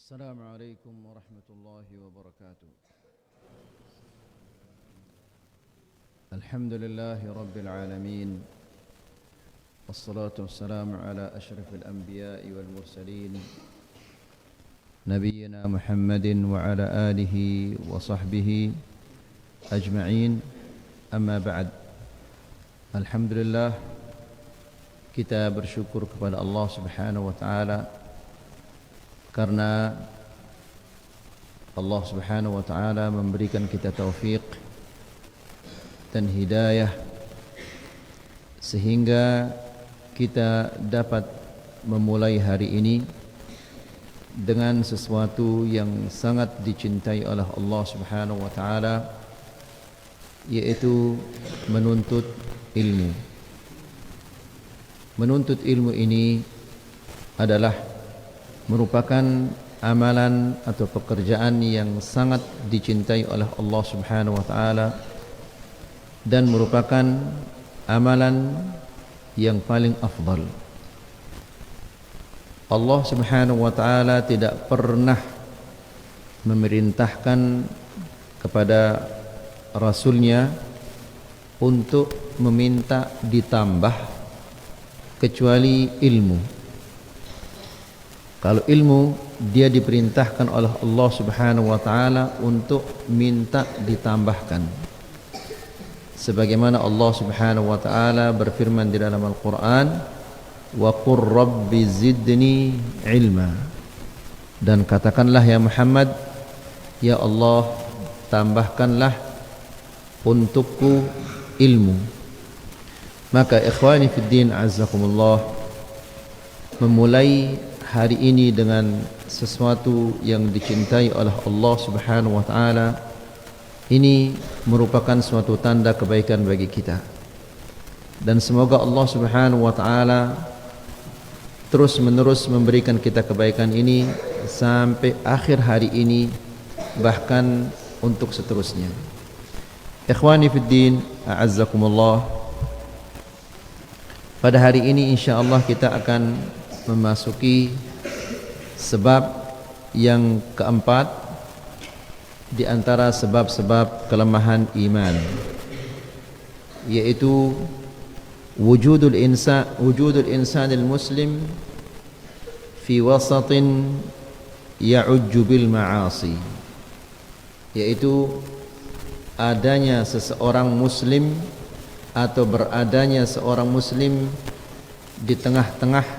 السلام عليكم ورحمة الله وبركاته. الحمد لله رب العالمين، والصلاة والسلام على أشرف الأنبياء والمرسلين نبينا محمد وعلى آله وصحبه أجمعين. أما بعد، Alhamdulillah, kita bersyukur kepada Allah Subhanahu wa taala karena Allah Subhanahu wa taala memberikan kita taufik dan hidayah sehingga kita dapat memulai hari ini dengan sesuatu yang sangat dicintai oleh Allah Subhanahu wa taala, yaitu menuntut ilmu. Menuntut ilmu ini adalah merupakan amalan atau pekerjaan yang sangat dicintai oleh Allah Subhanahu wa taala dan merupakan amalan yang paling afdal. Allah Subhanahu wa taala tidak pernah memerintahkan kepada Rasulnya untuk meminta ditambah kecuali ilmu. Kalau ilmu, dia diperintahkan oleh Allah Subhanahu wa taala untuk minta ditambahkan. Sebagaimana Allah Subhanahu wa taala berfirman di dalam Al-Qur'an, "Wa qur rabbi zidni ilma." Dan katakanlah ya Muhammad, ya Allah, tambahkanlah untukku ilmu. Maka ikhwani fid din azzakumullah, memulai hari ini dengan sesuatu yang dicintai oleh Allah Subhanahu wa taala ini merupakan suatu tanda kebaikan bagi kita. Dan semoga Allah Subhanahu wa taala terus-menerus memberikan kita kebaikan ini sampai akhir hari ini, bahkan untuk seterusnya. Ikhwani fid din a'azzakumullah, pada hari ini insyaallah kita akan memasuki sebab yang keempat di antara sebab-sebab kelemahan iman, yaitu wujudul insanil muslim fi wasatin ya'ujju bil ma'asi, yaitu adanya seseorang muslim atau beradanya seorang muslim di tengah-tengah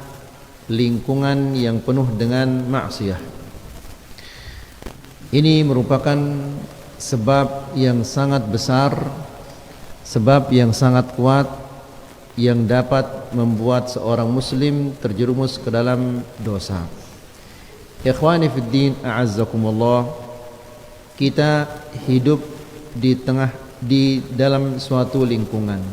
lingkungan yang penuh dengan maksiat. Ini merupakan sebab yang sangat besar, sebab yang sangat kuat yang dapat membuat seorang muslim terjerumus ke dalam dosa. Ikhwani fid din a'azzakumullah, kita hidup di dalam suatu lingkungan.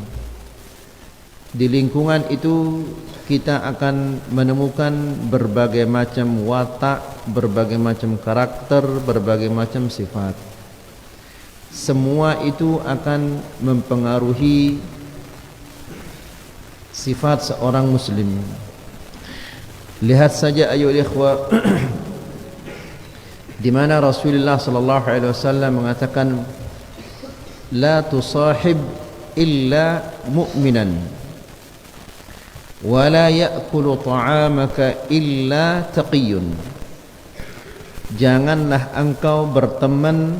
Di lingkungan itu kita akan menemukan berbagai macam watak, berbagai macam karakter, berbagai macam sifat. Semua itu akan mempengaruhi sifat seorang muslim. Lihat saja ayyuhal ikhwah, di mana Rasulullah sallallahu alaihi wasallam mengatakan, la tusahib illa mu'minan wa la ya'kulu ta'amaka illa taqiyun. Janganlah engkau berteman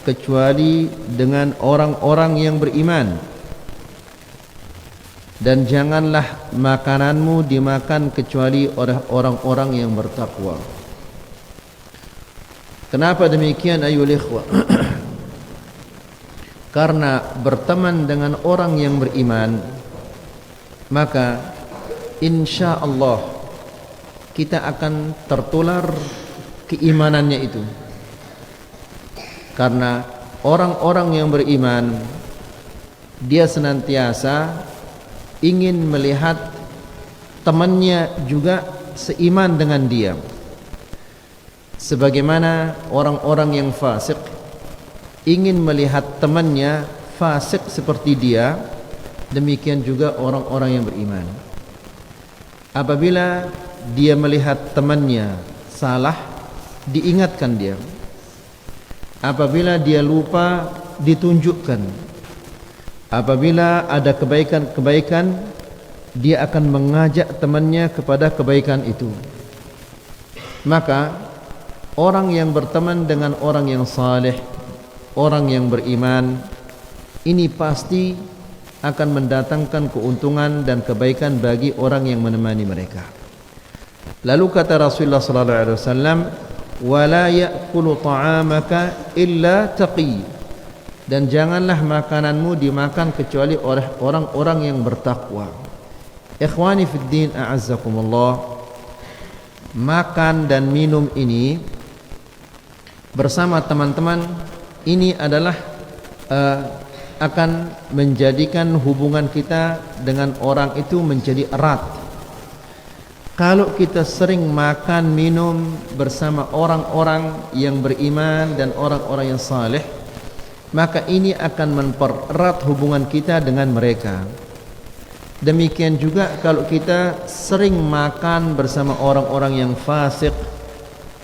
kecuali dengan orang-orang yang beriman, dan janganlah makananmu dimakan kecuali oleh orang-orang yang bertakwa. Kenapa demikian ayyuhal ikhwah? Karena berteman dengan orang yang beriman, maka insya Allah kita akan tertular keimanannya itu. Karena orang-orang yang beriman, dia senantiasa ingin melihat temannya juga seiman dengan dia. Sebagaimana orang-orang yang fasik ingin melihat temannya fasik seperti dia, demikian juga orang-orang yang beriman. Apabila dia melihat temannya salah, diingatkan dia. Apabila dia lupa, ditunjukkan. Apabila ada kebaikan-kebaikan, dia akan mengajak temannya kepada kebaikan itu. Maka orang yang berteman dengan orang yang saleh, orang yang beriman, ini pasti akan mendatangkan keuntungan dan kebaikan bagi orang yang menemani mereka. Lalu kata Rasulullah sallallahu alaihi wasallam, "Wala ya'kulu ta'amaka illa taqi." Dan janganlah makananmu dimakan kecuali oleh orang-orang yang bertakwa. Ikhwani fid din, a'azzakumullah. Makan dan minum ini bersama teman-teman ini adalah akan menjadikan hubungan kita dengan orang itu menjadi erat. Kalau kita sering makan minum bersama orang-orang yang beriman dan orang-orang yang saleh, maka ini akan mempererat hubungan kita dengan mereka. Demikian juga kalau kita sering makan bersama orang-orang yang fasik,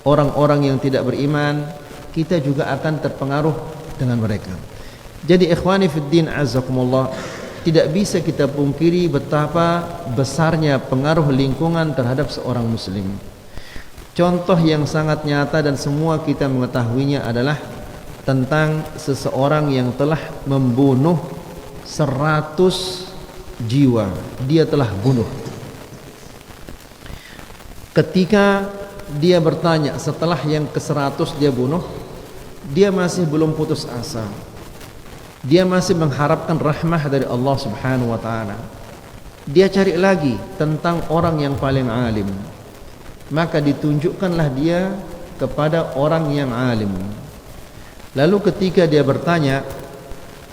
orang-orang yang tidak beriman, kita juga akan terpengaruh dengan mereka. Jadi ikhwani fiddin azzakumullah, tidak bisa kita pungkiri betapa besarnya pengaruh lingkungan terhadap seorang muslim. Contoh yang sangat nyata dan semua kita mengetahuinya adalah tentang seseorang yang telah membunuh 100 jiwa. Dia telah bunuh. Ketika dia bertanya setelah yang ke-100 dia bunuh, dia masih belum putus asa. Dia masih mengharapkan rahmah dari Allah Subhanahu wa taala. Dia cari lagi tentang orang yang paling alim. Maka ditunjukkanlah dia kepada orang yang alim. Lalu ketika dia bertanya,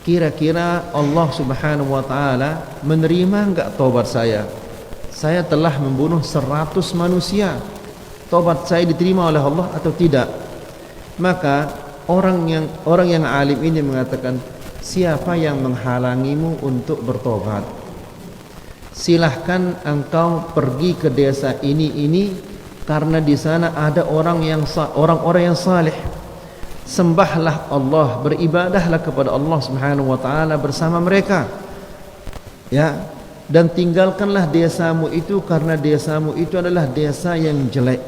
kira-kira Allah Subhanahu wa taala menerima enggak taubat saya? Saya telah membunuh 100 manusia. Taubat saya diterima oleh Allah atau tidak? Maka orang yang alim ini mengatakan, siapa yang menghalangimu untuk bertobat? Silahkan engkau pergi ke desa ini karena di sana ada orang-orang yang saleh. Sembahlah Allah, beribadahlah kepada Allah Subhanahu wa taala bersama mereka. Ya, dan tinggalkanlah desamu itu karena desamu itu adalah desa yang jelek.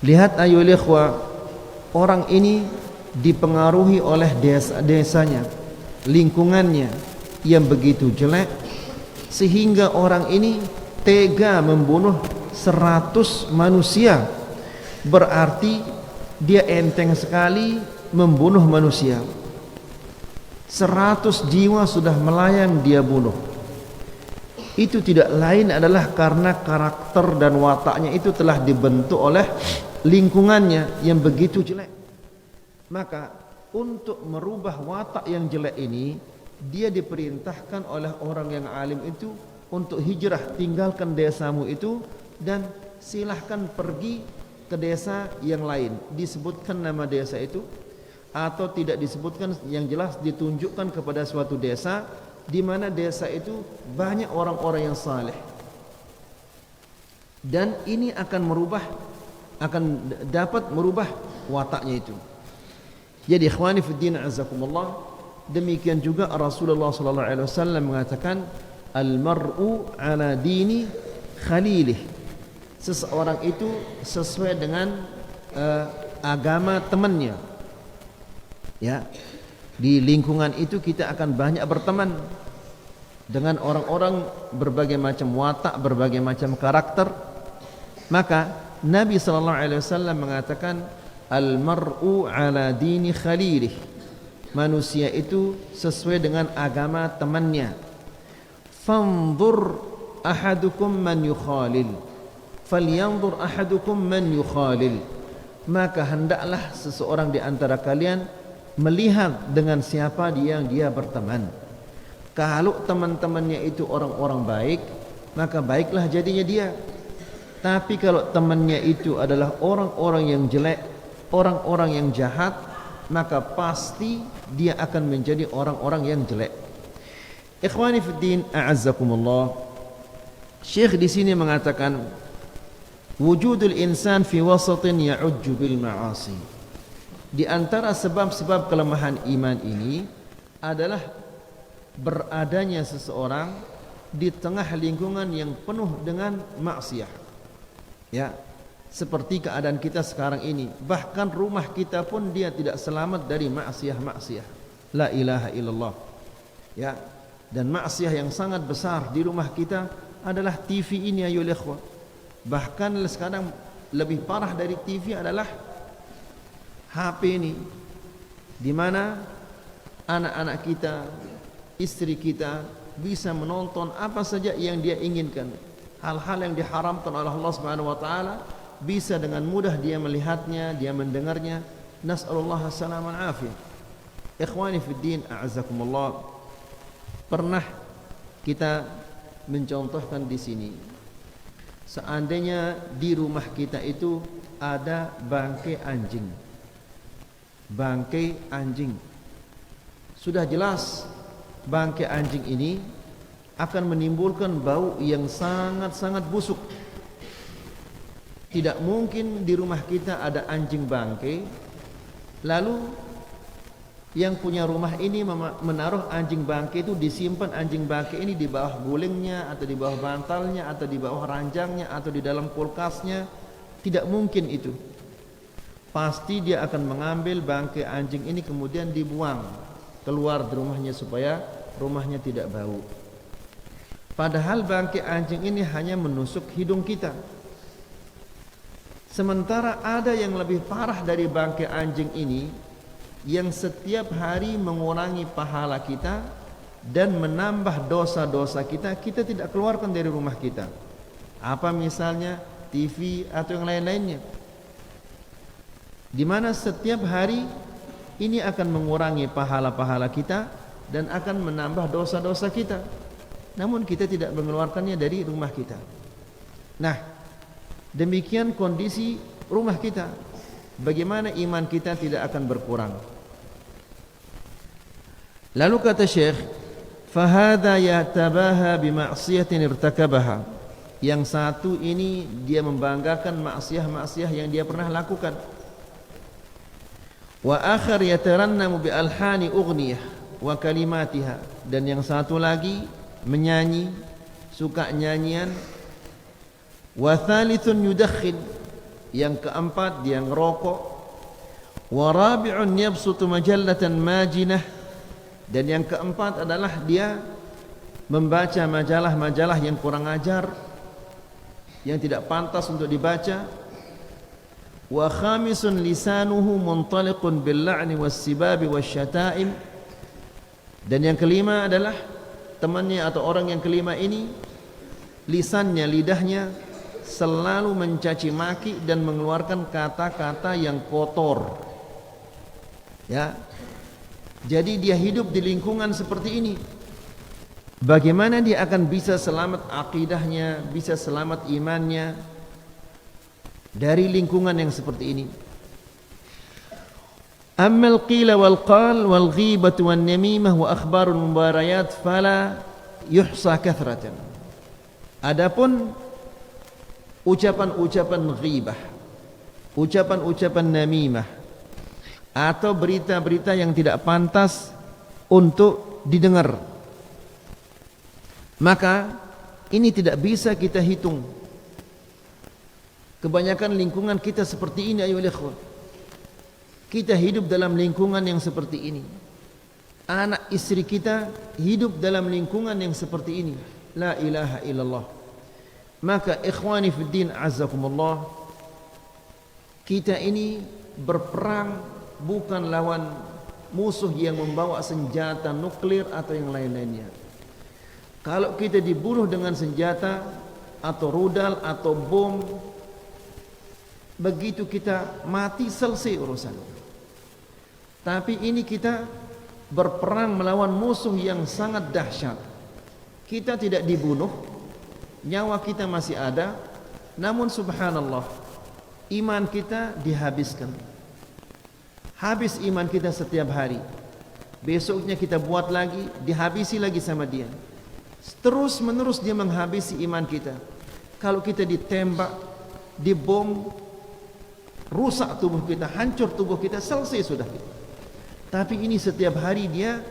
Lihat ayolah ikhwah, orang ini dipengaruhi oleh desanya, lingkungannya yang begitu jelek sehingga orang ini tega membunuh 100 manusia. Berarti dia enteng sekali membunuh manusia. 100 jiwa sudah melayang dia bunuh. Itu tidak lain adalah karena karakter dan wataknya itu telah dibentuk oleh lingkungannya yang begitu jelek. Maka untuk merubah watak yang jelek ini, dia diperintahkan oleh orang yang alim itu untuk hijrah, tinggalkan desamu itu dan silahkan pergi ke desa yang lain. Disebutkan nama desa itu atau tidak disebutkan, yang jelas ditunjukkan kepada suatu desa di mana desa itu banyak orang-orang yang saleh. Dan ini akan dapat merubah wataknya itu. Jadi ikhwani fiddin azakumullah, demikian juga Rasulullah sallallahu alaihi wasallam mengatakan, al-mar'u ala dini khalilih. Seseorang itu sesuai dengan agama temannya. Ya, di lingkungan itu kita akan banyak berteman dengan orang-orang berbagai macam watak, berbagai macam karakter. Maka Nabi sallallahu alaihi wasallam mengatakan, al-mar'u ala dini khalilih. Manusia itu sesuai dengan agama temannya. Fanzur ahadukum man yukhalil. Falyanzur ahadukum man yukhalil. Maka hendaklah seseorang di antara kalian melihat dengan siapa yang dia berteman. Kalau teman-temannya itu orang-orang baik, maka baiklah jadinya dia. Tapi kalau temannya itu adalah orang-orang yang jelek, orang-orang yang jahat, maka pasti dia akan menjadi orang-orang yang jelek. Ikhwani fiddin a'azzakumullah. Syekh di sini mengatakan, wujudul insan fi wasatin ya'ujju bil ma'asi. Di antara sebab-sebab kelemahan iman ini adalah beradanya seseorang di tengah lingkungan yang penuh dengan maksiat. Ya, seperti keadaan kita sekarang ini. Bahkan rumah kita pun dia tidak selamat dari maksiat-maksiat. La ilaha illallah. Ya, dan maksiat yang sangat besar di rumah kita adalah TV ini ayo ikhwah. Bahkan sekarang lebih parah dari TV adalah HP ini, di mana anak-anak kita, istri kita bisa menonton apa saja yang dia inginkan. Hal-hal yang diharamkan oleh Allah Subhanahu wa taala bisa dengan mudah dia melihatnya, dia mendengarnya. Nas'alullah as-salaman afiyah. Ikhwani fid din, a'azzakumullah. Pernah kita mencontohkan di sini, seandainya di rumah kita itu ada bangkai anjing. Bangkai anjing. Sudah jelas bangkai anjing ini akan menimbulkan bau yang sangat-sangat busuk. Tidak mungkin di rumah kita ada anjing bangkai, lalu yang punya rumah ini menaruh anjing bangkai itu, disimpan anjing bangkai ini di bawah gulingnya, atau di bawah bantalnya, atau di bawah ranjangnya, atau di dalam kulkasnya. Tidak mungkin itu. Pasti dia akan mengambil bangkai anjing ini kemudian dibuang keluar dari rumahnya supaya rumahnya tidak bau. Padahal bangkai anjing ini hanya menusuk hidung kita. Sementara ada yang lebih parah dari bangkai anjing ini, yang setiap hari mengurangi pahala kita dan menambah dosa-dosa kita, kita tidak keluarkan dari rumah kita. Apa misalnya TV atau yang lain-lainnya, di mana setiap hari ini akan mengurangi pahala-pahala kita dan akan menambah dosa-dosa kita. Namun kita tidak mengeluarkannya dari rumah kita. Nah, demikian kondisi rumah kita. Bagaimana iman kita tidak akan berkurang? Lalu kata Syekh, fahadha yatabaha bima'siyatin irtakabaha. Yang satu ini dia membanggakan maksiat-maksiat yang dia pernah lakukan. Wa akhar yatarannamu bi alhani ughniyah wa kalimatiha. Dan yang satu lagi menyanyi, suka nyanyian. Wa thalithun yudakhin. Yang keempat dia ngerokok. Wa rabi'un yabsutu majallatan majinah. Dan yang keempat adalah dia membaca majalah-majalah yang kurang ajar, yang tidak pantas untuk dibaca. Wa khamisun lisanuhu muntaliqun bil la'ni was sibabi wasyata'im. Dan yang kelima adalah temannya atau orang yang kelima ini, lisannya, lidahnya selalu mencaci maki dan mengeluarkan kata-kata yang kotor. Ya. Jadi dia hidup di lingkungan seperti ini. Bagaimana dia akan bisa selamat akidahnya, bisa selamat imannya dari lingkungan yang seperti ini? Ammal qila wal qal wal ghibatu wan namimah wa akhbarul mubarayat fala yuhsa kathratan. Adapun ucapan-ucapan ghibah, ucapan-ucapan namimah, atau berita-berita yang tidak pantas untuk didengar, maka ini tidak bisa kita hitung. Kebanyakan lingkungan kita seperti ini ayolah ikhwan. Kita hidup dalam lingkungan yang seperti ini. Anak istri kita hidup dalam lingkungan yang seperti ini. La ilaha illallah. Maka ikhwani fiddin azzakumullah, kita ini berperang bukan lawan musuh yang membawa senjata nuklir atau yang lain-lainnya. Kalau kita dibunuh dengan senjata atau rudal atau bom, begitu kita mati selesai urusan. Tapi ini kita berperang melawan musuh yang sangat dahsyat. Kita tidak dibunuh, nyawa kita masih ada, namun subhanallah, iman kita dihabiskan. Habis iman kita setiap hari. Besoknya kita buat lagi, dihabisi lagi sama dia. Terus menerus dia menghabisi iman kita. Kalau kita ditembak, dibom, rusak tubuh kita, hancur tubuh kita, selesai sudah. Tapi ini setiap hari dia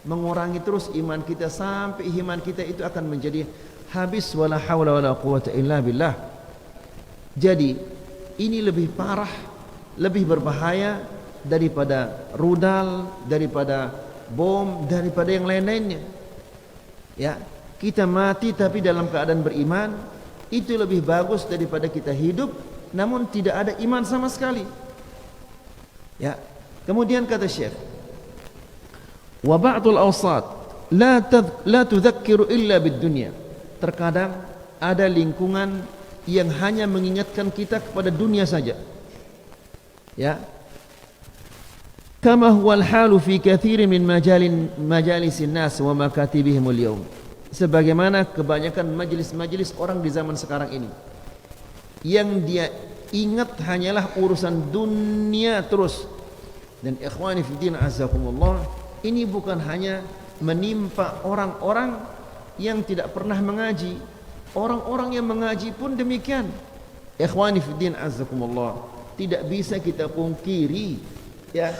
mengurangi terus iman kita sampai iman kita itu akan menjadi habis. Wala haula wala quwata illa billah. Jadi ini lebih parah, lebih berbahaya daripada rudal, daripada bom, daripada yang lain-lainnya. Ya, kita mati tapi dalam keadaan beriman itu lebih bagus daripada kita hidup namun tidak ada iman sama sekali. Ya. Kemudian kata Syekh, wa ba'dul awsat la tudzakiru illa bid-dunya. Terkadang ada lingkungan yang hanya mengingatkan kita kepada dunia saja. Ya. Kama huwal halu fi katsirin min majalisin nas wa makatibihim al-yawm. Sebagaimana kebanyakan majelis-majelis orang di zaman sekarang ini, yang dia ingat hanyalah urusan dunia terus. Dan ikhwani fiddin azakumullah, ini bukan hanya menimpa orang-orang yang tidak pernah mengaji, orang-orang yang mengaji pun demikian. Ikhwani fiddin azakumullah, tidak bisa kita pungkiri. Ya,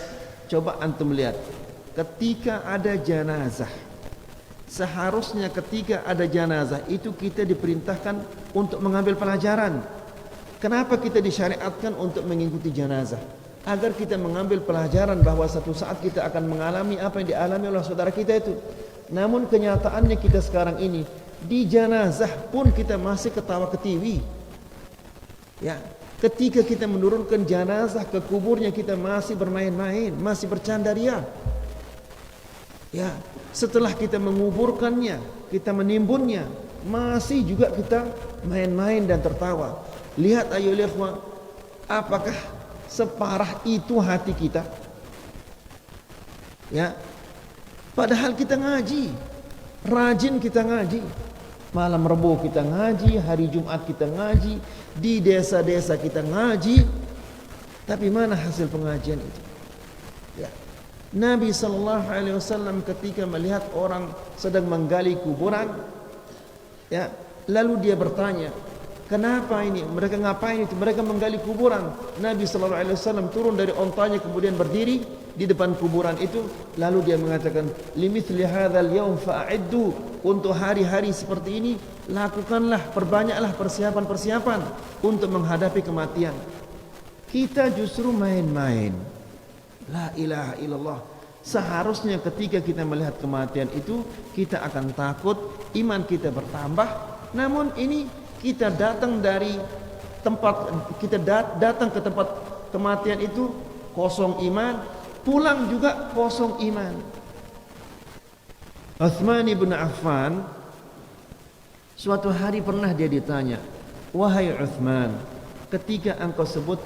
coba antum lihat, ketika ada jenazah, seharusnya ketika ada jenazah itu kita diperintahkan untuk mengambil pelajaran. Kenapa kita disyariatkan untuk mengikuti jenazah? Agar kita mengambil pelajaran bahwa satu saat kita akan mengalami apa yang dialami oleh saudara kita itu. Namun kenyataannya kita sekarang ini di jenazah pun kita masih ketawa ketiwi. Ya, ketika kita menurunkan jenazah ke kuburnya kita masih bermain-main, masih bercanda ria. Ya, setelah kita menguburkannya, kita menimbunnya, masih juga kita main-main dan tertawa. Lihat ayo ikhwan, apakah separah itu hati kita? Ya. Padahal kita ngaji, rajin kita ngaji. Malam Rebo kita ngaji, hari Jumat kita ngaji, di desa-desa kita ngaji. Tapi mana hasil pengajian itu? Ya. Nabi sallallahu alaihi wasallam ketika melihat orang sedang menggali kuburan, ya, lalu dia bertanya, kenapa ini? Mereka ngapain itu? Mereka menggali kuburan. Nabi sallallahu alaihi wasallam turun dari ontanya kemudian berdiri di depan kuburan itu, lalu dia mengatakan, limithli hadzal yaum fa'iddu, untuk hari-hari seperti ini lakukanlah, perbanyaklah persiapan-persiapan untuk menghadapi kematian. Kita justru main-main. La ilaha illallah. Seharusnya ketika kita melihat kematian itu kita akan takut, iman kita bertambah. Namun ini kita datang dari tempat, kita datang ke tempat kematian itu kosong iman, pulang juga kosong iman. Utsman bin Affan suatu hari pernah dia ditanya, wahai Utsman, ketika engkau sebut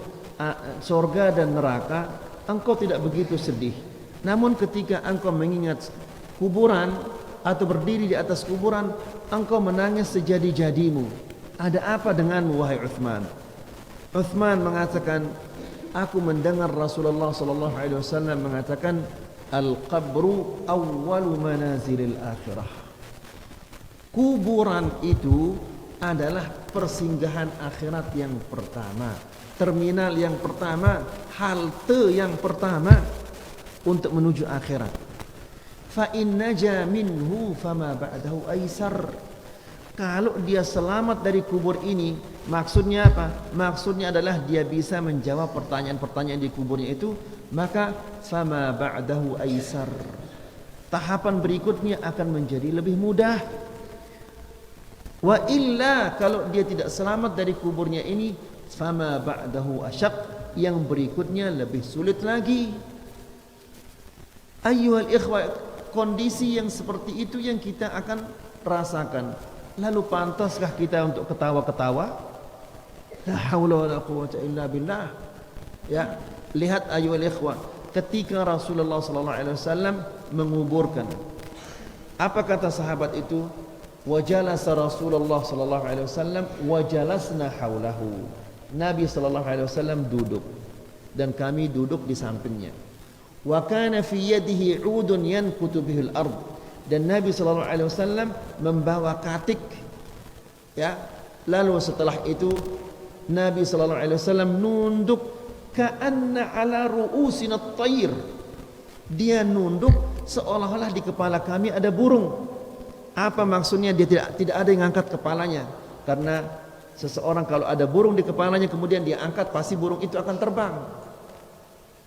surga dan neraka, engkau tidak begitu sedih. Namun ketika engkau mengingat kuburan atau berdiri di atas kuburan, engkau menangis sejadi-jadimu. Ada apa denganmu wahai Utsman? Utsman mengatakan, aku mendengar Rasulullah sallallahu alaihi wasallam mengatakan, al-qabru awwalu manazilil akhirah. Kuburan itu adalah persinggahan akhirat yang pertama, terminal yang pertama, halte yang pertama untuk menuju akhirat. Fa in naja minhu fama ba'dahu aisar. Kalau dia selamat dari kubur ini, maksudnya apa? Maksudnya adalah dia bisa menjawab pertanyaan-pertanyaan di kuburnya itu, maka fama ba'dahu aisar. Tahapan berikutnya akan menjadi lebih mudah. Wa illa, kalau dia tidak selamat dari kuburnya ini, fama ba'dahu asyaq, yang berikutnya lebih sulit lagi. Ayyuhal ikhwah, kondisi yang seperti itu yang kita akan rasakan. Lalu pantaskah kita untuk ketawa-ketawa? La haula wala quwwata illa billah. Ya, lihat ayyuhal ikhwah, ketika Rasulullah sallallahu alaihi wasallam menguburkan, apa kata sahabat itu? Wa jalasa Rasulullah sallallahu alaihi wasallam wa jalasna haulahu. Nabi sallallahu alaihi wasallam duduk dan kami duduk di sampingnya. Wa kana fi yadihi 'udun yankutu bihil ard, dan Nabi sallallahu alaihi wasallam membawa katik. Ya, lalu setelah itu Nabi sallallahu alaihi wasallam nunduk ka'anna ala ru'usina at-tayr. Dia nunduk seolah-olah di kepala kami ada burung. Apa maksudnya? Dia tidak ada yang angkat kepalanya, karena seseorang kalau ada burung di kepalanya kemudian dia angkat, pasti burung itu akan terbang.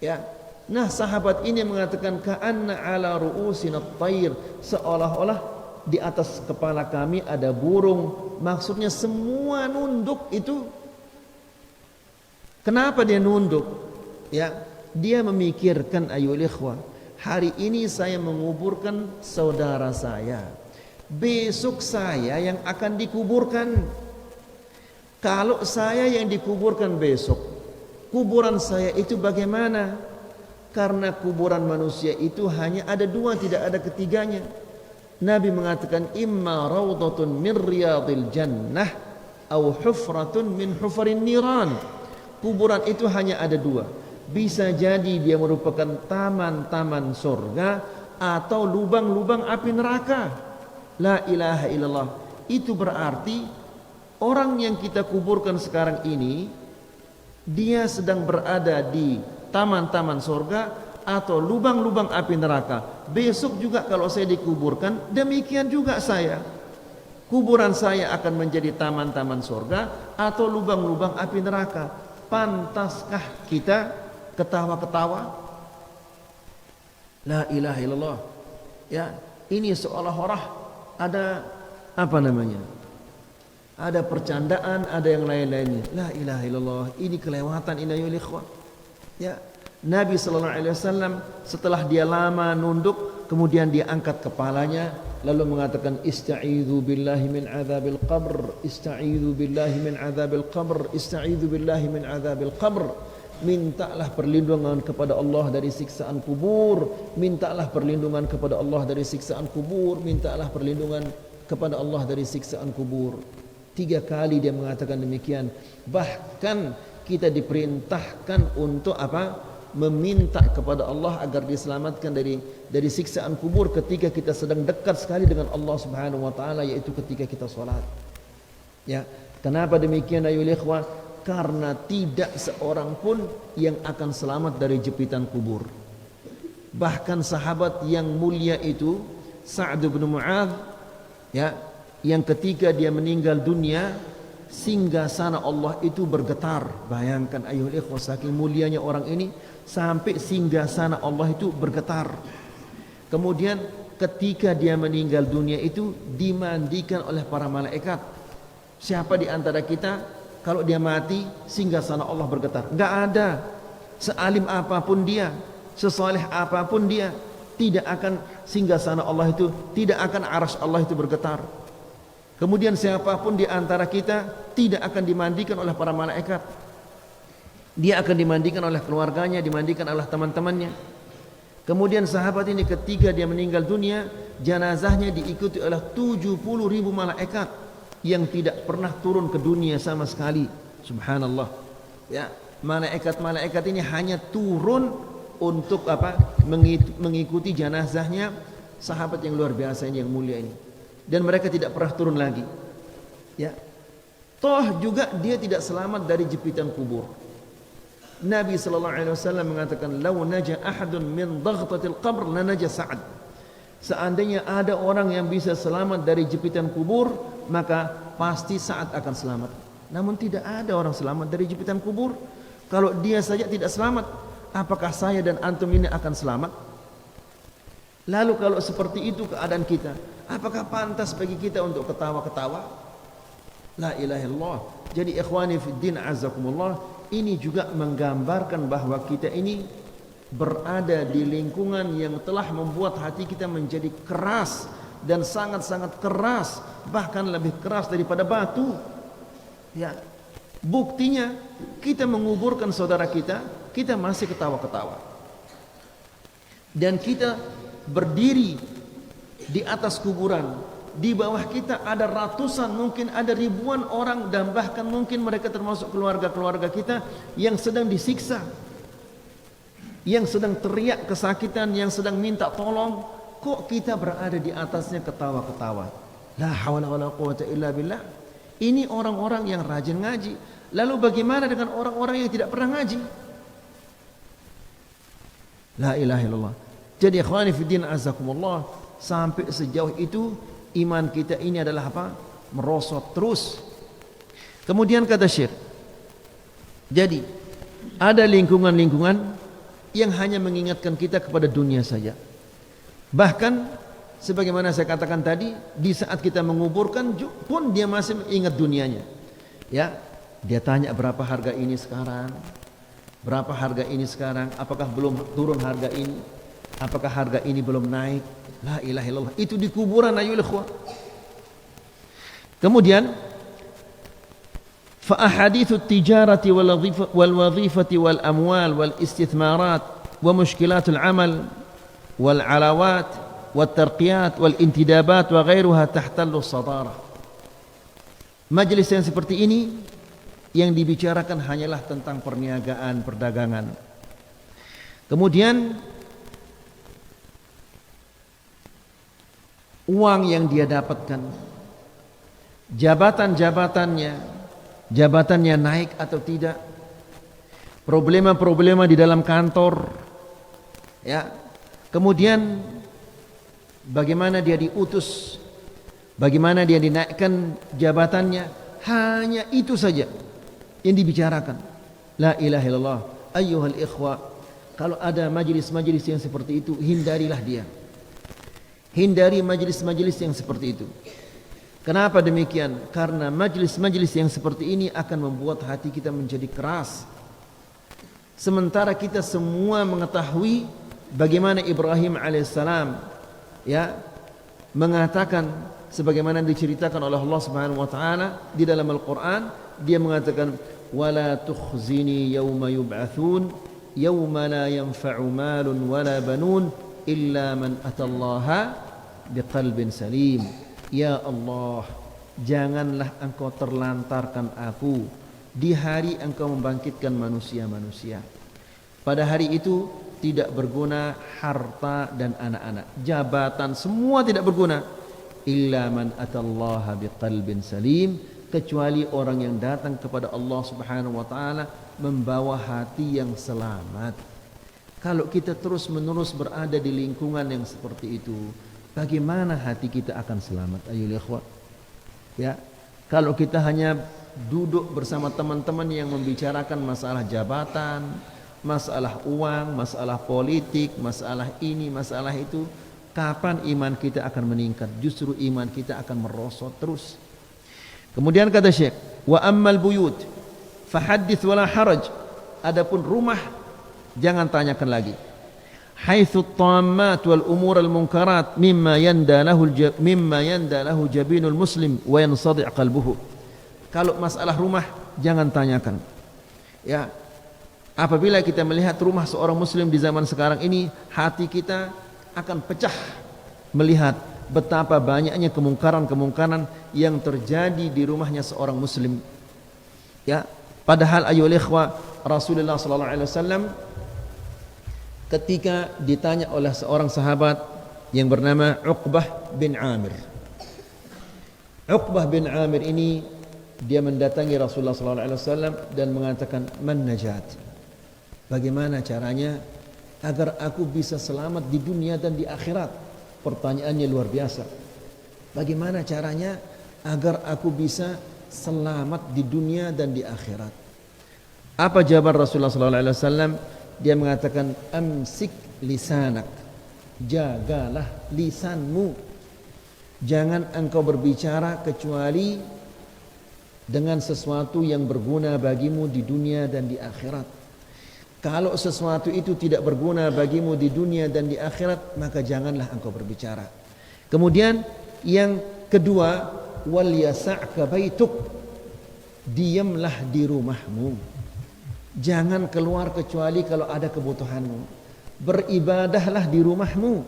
Ya. Nah, sahabat ini mengatakan ka'anna ala ru'usina at-tayr, seolah-olah di atas kepala kami ada burung. Maksudnya semua nunduk itu. Kenapa dia nunduk? Ya, dia memikirkan, ayyuhal ikhwah, hari ini saya menguburkan saudara saya, besok saya yang akan dikuburkan. Kalau saya yang dikuburkan besok, kuburan saya itu bagaimana? Karena kuburan manusia itu hanya ada dua, tidak ada ketiganya. Nabi mengatakan imma raudhatun min riyadil jannah au hufratun min hufarin niran. Kuburan itu hanya ada dua. Bisa jadi dia merupakan taman-taman surga atau lubang-lubang api neraka. La ilaha illallah. Itu berarti orang yang kita kuburkan sekarang ini, dia sedang berada di taman-taman surga atau lubang-lubang api neraka. Besok juga kalau saya dikuburkan, demikian juga saya. Kuburan saya akan menjadi taman-taman surga atau lubang-lubang api neraka. Pantaskah kita ketawa-ketawa? La ilaha illallah. Ya, ini seolah-olah ada apa namanya? Ada percandaan, ada yang lain-lainnya. La ilaha illallah. Ini kelewatan, ini ya ikhwah. Ya, Nabi sallallahu alaihi wasallam setelah dia lama nunduk, kemudian dia angkat kepalanya lalu mengatakan ista'idzu billahi min adzabil qabr, ista'idzu billahi min adzabil qabr, ista'idzu billahi min adzabil qabr. Mintalah perlindungan kepada Allah dari siksaan kubur, mintalah perlindungan kepada Allah dari siksaan kubur, mintalah perlindungan kepada Allah dari siksaan kubur. 3 kali dia mengatakan demikian. Bahkan kita diperintahkan untuk apa? Meminta kepada Allah agar diselamatkan dari siksaan kubur ketika kita sedang dekat sekali dengan Allah Subhanahu wa taala, yaitu ketika kita salat. Ya, kenapa demikian ayyuhal ikhwah? Karena tidak seorang pun yang akan selamat dari jepitan kubur. Bahkan sahabat yang mulia itu Sa'd bin Mu'adz, ya, yang ketika dia meninggal dunia, singgasana Allah itu bergetar. Bayangkan ayyuhal ikhwah, saking mulianya orang ini sampai singgasana Allah itu bergetar. Kemudian ketika dia meninggal dunia itu dimandikan oleh para malaikat. Siapa di antara kita kalau dia mati singgasana Allah bergetar? Enggak ada. Sealim apapun dia, sesoleh apapun dia, tidak akan singgasana Allah itu, tidak akan arsy Allah itu bergetar. Kemudian siapapun di antara kita tidak akan dimandikan oleh para malaikat. Dia akan dimandikan oleh keluarganya, dimandikan oleh teman-temannya. Kemudian sahabat ini ketika dia meninggal dunia, jenazahnya diikuti oleh 70.000 malaikat yang tidak pernah turun ke dunia sama sekali. Subhanallah. Ya, malaikat-malaikat ini hanya turun untuk apa? Mengikuti jenazahnya sahabat yang luar biasa ini, yang mulia ini. Dan mereka tidak pernah turun lagi. Ya. Toh juga dia tidak selamat dari jepitan kubur. Nabi sallallahu alaihi wasallam mengatakan, "Law naja ahadun min dhaghtatil qabr la naja Sa'd." Seandainya ada orang yang bisa selamat dari jepitan kubur, maka pasti Sa'd akan selamat. Namun tidak ada orang selamat dari jepitan kubur. Kalau dia saja tidak selamat, apakah saya dan antum ini akan selamat? Lalu kalau seperti itu keadaan kita, apakah pantas bagi kita untuk ketawa-ketawa? La ilaha illallah. Jadi ikhwani fid din azakumullah, ini juga menggambarkan bahwa kita ini berada di lingkungan yang telah membuat hati kita menjadi keras dan sangat-sangat keras, bahkan lebih keras daripada batu. Ya, buktinya kita menguburkan saudara kita, kita masih ketawa-ketawa. Dan kita berdiri di atas kuburan. Di bawah kita ada ratusan, mungkin ada ribuan orang, dan bahkan mungkin mereka termasuk keluarga-keluarga kita yang sedang disiksa, yang sedang teriak kesakitan, yang sedang minta tolong. Kok kita berada di atasnya ketawa-ketawa? La haula wala quwwata illa billah. Ini orang-orang yang rajin ngaji. Lalu bagaimana dengan orang-orang yang tidak pernah ngaji? La ilaha illallah. Jadi ikhwani fiddin azakumullah, sampai sejauh itu iman kita ini adalah apa? Merosot terus. Kemudian kata Syekh, jadi ada lingkungan-lingkungan yang hanya mengingatkan kita kepada dunia saja. Bahkan sebagaimana saya katakan tadi, di saat kita menguburkan pun dia masih ingat dunianya. Ya, dia tanya berapa harga ini sekarang? Berapa harga ini sekarang? Apakah belum turun harga ini? Apakah harga ini belum naik? La ilaha illallah. Itu di kuburan ayyuhal ikhwah. Kemudian fa ahaditsu tijarati wal wadhifati wal amwal wal istithmarat wa mushkilatul amal wal alawat wat tarqiyat wal intidabat wa ghairuha tahtallu sadarah. Majelis yang seperti ini yang dibicarakan hanyalah tentang perniagaan, perdagangan. Kemudian uang yang dia dapatkan, jabatannya naik atau tidak, problema-problema di dalam kantor, ya. Kemudian bagaimana dia diutus, bagaimana dia dinaikkan jabatannya, hanya itu saja yang dibicarakan. La ilaha illallah. Ayyuhal ikhwa, kalau ada majlis-majlis yang seperti itu, hindarilah dia. Hindari majlis-majlis yang seperti itu. Kenapa demikian? Karena majlis-majlis yang seperti ini akan membuat hati kita menjadi keras. Sementara kita semua mengetahui bagaimana Ibrahim alaihissalam, ya, mengatakan sebagaimana diceritakan oleh Allah Subhanahu wa taala di dalam Al-Qur'an, dia mengatakan wala tukhzini yauma yub'atsun yauma la yanfa'u malun wala banun illa man atallaha biqalbin salim. Ya Allah, janganlah engkau terlantarkan aku di hari engkau membangkitkan manusia-manusia. Pada hari itu tidak berguna harta dan anak-anak, jabatan, semua tidak berguna. Illa man atallaha biqalbin salim, kecuali orang yang datang kepada Allah Subhanahu wa taala membawa hati yang selamat. Kalau kita terus-menerus berada di lingkungan yang seperti itu, bagaimana hati kita akan selamat? Ayolah ikhwah. Ya, kalau kita hanya duduk bersama teman-teman yang membicarakan masalah jabatan, masalah uang, masalah politik, masalah ini, masalah itu, kapan iman kita akan meningkat? Justru iman kita akan merosot terus. Kemudian kata Syekh, wa ammal buyut fahaddits wala haraj. Adapun rumah, jangan tanyakan lagi. Haitsu at-tammat wal umur al-munkarat mimma yanda lahu jabinul muslim wa yansadi' qalbuhu. Kalau masalah rumah jangan tanyakan. Ya, apabila kita melihat rumah seorang muslim di zaman sekarang ini, hati kita akan pecah melihat betapa banyaknya kemungkaran-kemungkaran yang terjadi di rumahnya seorang muslim. Ya, padahal ayyuhal ikhwah, Rasulullah sallallahu alaihi wasallam ketika ditanya oleh seorang sahabat yang bernama Uqbah bin Amir. Uqbah bin Amir ini dia mendatangi Rasulullah sallallahu alaihi wasallam dan mengatakan, "Man najat?" Bagaimana caranya agar aku bisa selamat di dunia dan di akhirat? Pertanyaannya luar biasa. Bagaimana caranya agar aku bisa selamat di dunia dan di akhirat? Apa jawaban Rasulullah sallallahu alaihi wasallam? Dia mengatakan, amsik lisanak, jagalah lisanmu. Jangan engkau berbicara kecuali dengan sesuatu yang berguna bagimu di dunia dan di akhirat. Kalau sesuatu itu tidak berguna bagimu di dunia dan di akhirat, maka janganlah engkau berbicara. Kemudian yang kedua, wal yasa'ka baituk, diamlah di rumahmu. Jangan keluar kecuali kalau ada kebutuhanmu. Beribadahlah di rumahmu.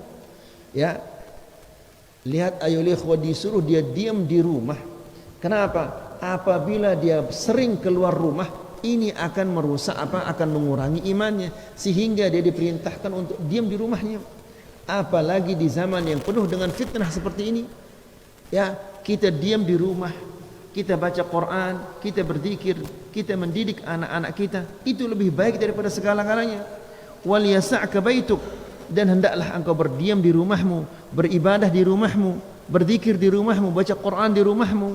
Ya. Lihat ayolah ikhwah, disuruh dia diam di rumah. Kenapa? Apabila dia sering keluar rumah, ini akan merusak akan mengurangi imannya, sehingga dia diperintahkan untuk diam di rumahnya. Apalagi di zaman yang penuh dengan fitnah seperti ini. Ya, kita diam di rumah. kita baca Quran, kita berzikir, kita mendidik anak-anak kita, itu lebih baik daripada segala-galanya. Wal yasa'ka baituk, dan hendaklah engkau berdiam di rumahmu, beribadah di rumahmu, berzikir di rumahmu, baca Quran di rumahmu.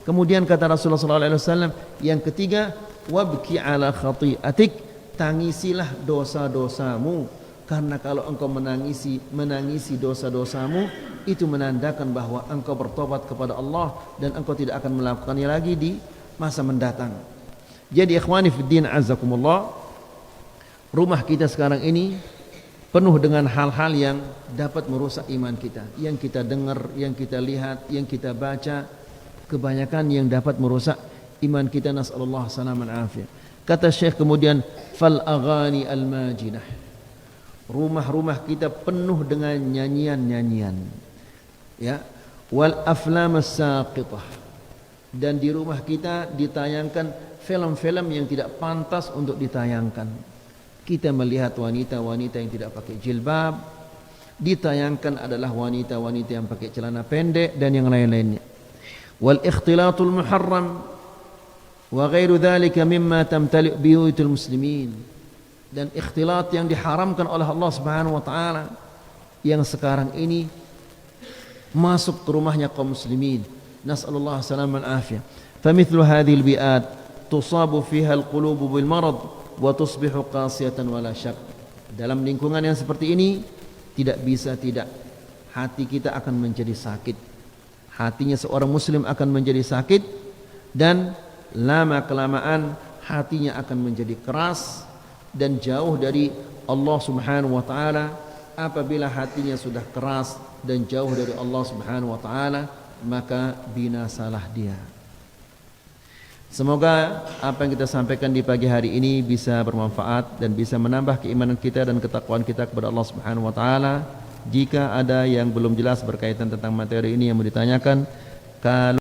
Kemudian kata Rasulullah SAW, yang ketiga, wabki ala khati'atik, tangisilah dosa-dosamu, karena kalau engkau menangisi dosa-dosamu, itu menandakan bahwa engkau bertobat kepada Allah dan engkau tidak akan melakukannya lagi di masa mendatang. Jadi ikhwani fiddin azakumullah, rumah kita sekarang ini penuh dengan hal-hal yang dapat merusak iman kita. Yang kita dengar, yang kita lihat, yang kita baca, kebanyakan yang dapat merusak iman kita. Nas'alullah salaman afiyah. Kata Syekh kemudian, fal aghani al majinah, rumah-rumah kita penuh dengan nyanyian-nyanyian, ya, wal aflam as-saqitah, dan di rumah kita ditayangkan film-film yang tidak pantas untuk ditayangkan. Kita melihat wanita-wanita yang tidak pakai jilbab, ditayangkan adalah wanita-wanita yang pakai celana pendek dan yang lain-lainnya. Wal ikhtilatul muharram wa ghairu dhalika mimma tamtali' biyutul muslimin, dan ikhtilat yang diharamkan oleh Allah Subhanahu wa taala yang sekarang ini masuk ke rumahnya kaum muslimin. Nas'alullah salaman afiyah. Famithlu hadhil bi'at tusabu fiha alqulubu bil marad wa tusbihu qasiyatan wala syak. Dalam lingkungan yang seperti ini tidak bisa tidak, hati kita akan menjadi sakit. Hatinya seorang muslim akan menjadi sakit, dan lama kelamaan hatinya akan menjadi keras dan jauh dari Allah Subhanahu wa taala. Apabila hatinya sudah keras dan jauh dari Allah Subhanahu wa taala, maka binasalah dia. Semoga apa yang kita sampaikan di pagi hari ini bisa bermanfaat dan bisa menambah keimanan kita dan ketakwaan kita kepada Allah Subhanahu wa taala. Jika ada yang belum jelas berkaitan tentang materi ini yang mau ditanyakan, kalau